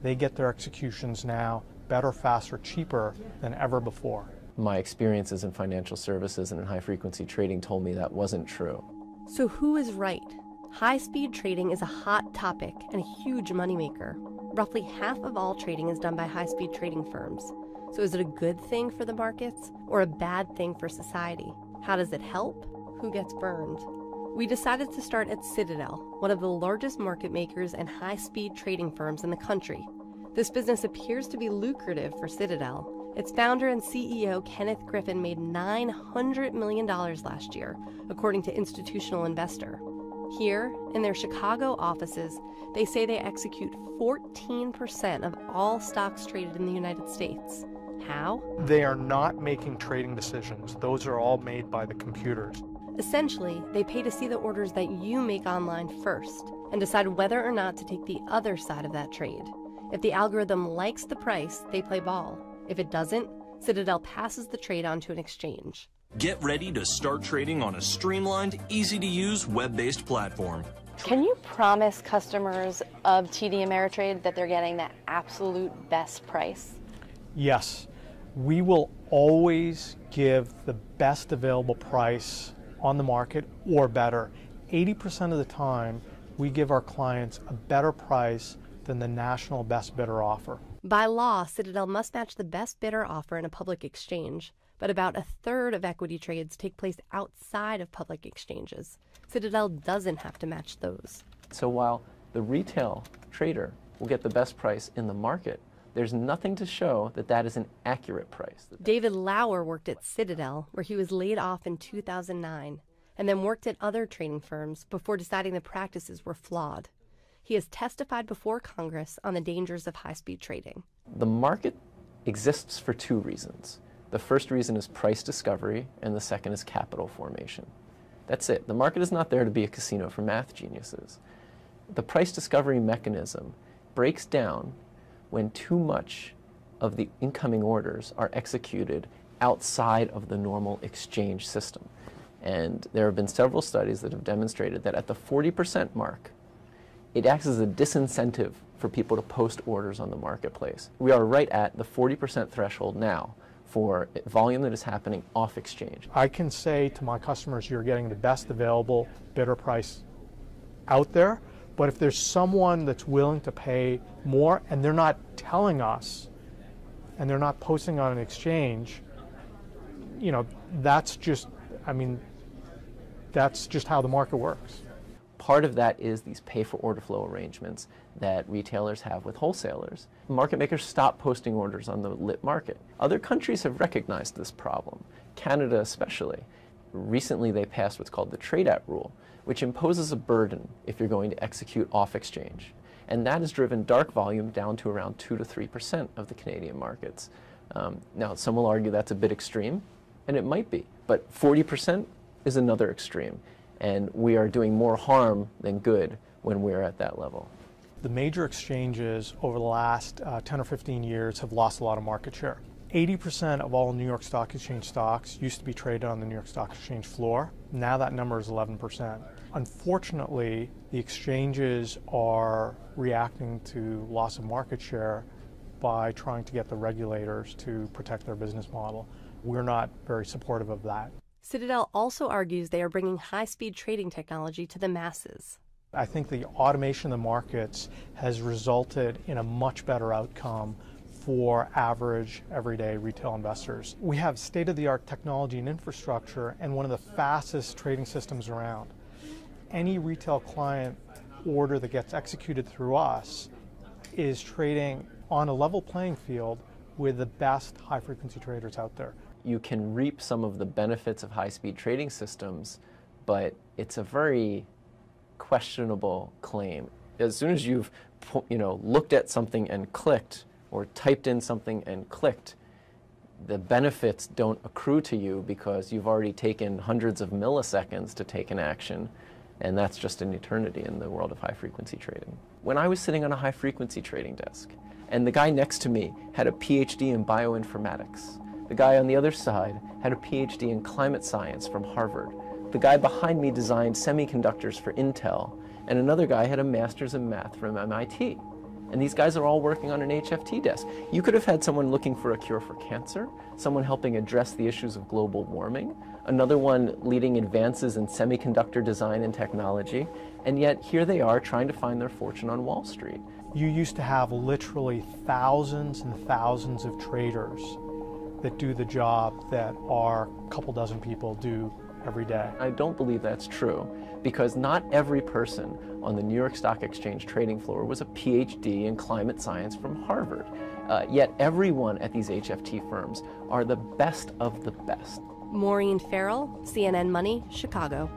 They get their executions now better, faster, cheaper than ever before. My experiences in financial services and in high-frequency trading told me that wasn't true. So who is right? High-speed trading is a hot topic and a huge moneymaker. Roughly half of all trading is done by high-speed trading firms. So is it a good thing for the markets or a bad thing for society? How does it help? Who gets burned? We decided to start at Citadel, one of the largest market makers and high-speed trading firms in the country. This business appears to be lucrative for Citadel. Its founder and CEO, Kenneth Griffin, made $900 million last year, according to Institutional Investor. Here, in their Chicago offices, they say they execute 14% of all stocks traded in the United States. How? They are not making trading decisions. Those are all made by the computers. Essentially, they pay to see the orders that you make online first and decide whether or not to take the other side of that trade. If the algorithm likes the price, they play ball. If it doesn't, Citadel passes the trade on to an exchange. Get ready to start trading on a streamlined, easy-to-use, web-based platform. Can you promise customers of TD Ameritrade that they're getting the absolute best price? Yes, we will always give the best available price on the market or better. 80% of the time, we give our clients a better price than the national best bidder offer. By law, Citadel must match the best bidder offer in a public exchange, but about a third of equity trades take place outside of public exchanges. Citadel doesn't have to match those. So while the retail trader will get the best price in the market, there's nothing to show that that is an accurate price. David Lauer worked at Citadel, where he was laid off in 2009, and then worked at other trading firms before deciding the practices were flawed. He has testified before Congress on the dangers of high-speed trading. The market exists for two reasons. The first reason is price discovery, and the second is capital formation. That's it. The market is not there to be a casino for math geniuses. The price discovery mechanism breaks down when too much of the incoming orders are executed outside of the normal exchange system. And there have been several studies that have demonstrated that at the 40% mark, it acts as a disincentive for people to post orders on the marketplace. We are right at the 40% threshold now for volume that is happening off exchange. I can say to my customers, you're getting the best available bidder price out there, but if there's someone that's willing to pay more and they're not telling us and they're not posting on an exchange, you know, that's just how the market works. Part of that is these pay-for-order flow arrangements that retailers have with wholesalers. Market makers stop posting orders on the lit market. Other countries have recognized this problem, Canada especially. Recently they passed what's called the trade-out rule, which imposes a burden if you're going to execute off-exchange. And that has driven dark volume down to around 2 to 3% of the Canadian markets. Now, some will argue that's a bit extreme, and it might be, but 40% is another extreme. And we are doing more harm than good when we're at that level. The major exchanges over the last 10 or 15 years have lost a lot of market share. 80% of all New York Stock Exchange stocks used to be traded on the New York Stock Exchange floor. Now that number is 11%. Unfortunately, the exchanges are reacting to loss of market share by trying to get the regulators to protect their business model. We're not very supportive of that. Citadel also argues they are bringing high-speed trading technology to the masses. I think the automation of the markets has resulted in a much better outcome for average, everyday retail investors. We have state-of-the-art technology and infrastructure and one of the fastest trading systems around. Any retail client order that gets executed through us is trading on a level playing field with the best high-frequency traders out there. You can reap some of the benefits of high-speed trading systems, but it's a very questionable claim. As soon as you've looked at something and clicked, or typed in something and clicked, the benefits don't accrue to you because you've already taken hundreds of milliseconds to take an action, and that's just an eternity in the world of high-frequency trading. When I was sitting on a high-frequency trading desk, and the guy next to me had a PhD in bioinformatics, the guy on the other side had a PhD in climate science from Harvard. The guy behind me designed semiconductors for Intel, and another guy had a master's in math from MIT. And these guys are all working on an HFT desk. You could have had someone looking for a cure for cancer, someone helping address the issues of global warming, another one leading advances in semiconductor design and technology, and yet here they are trying to find their fortune on Wall Street. You used to have literally thousands and thousands of traders that do the job that our couple dozen people do every day. I don't believe that's true, because not every person on the New York Stock Exchange trading floor was a PhD in climate science from Harvard. Yet everyone at these HFT firms are the best of the best. Maureen Farrell, CNN Money, Chicago.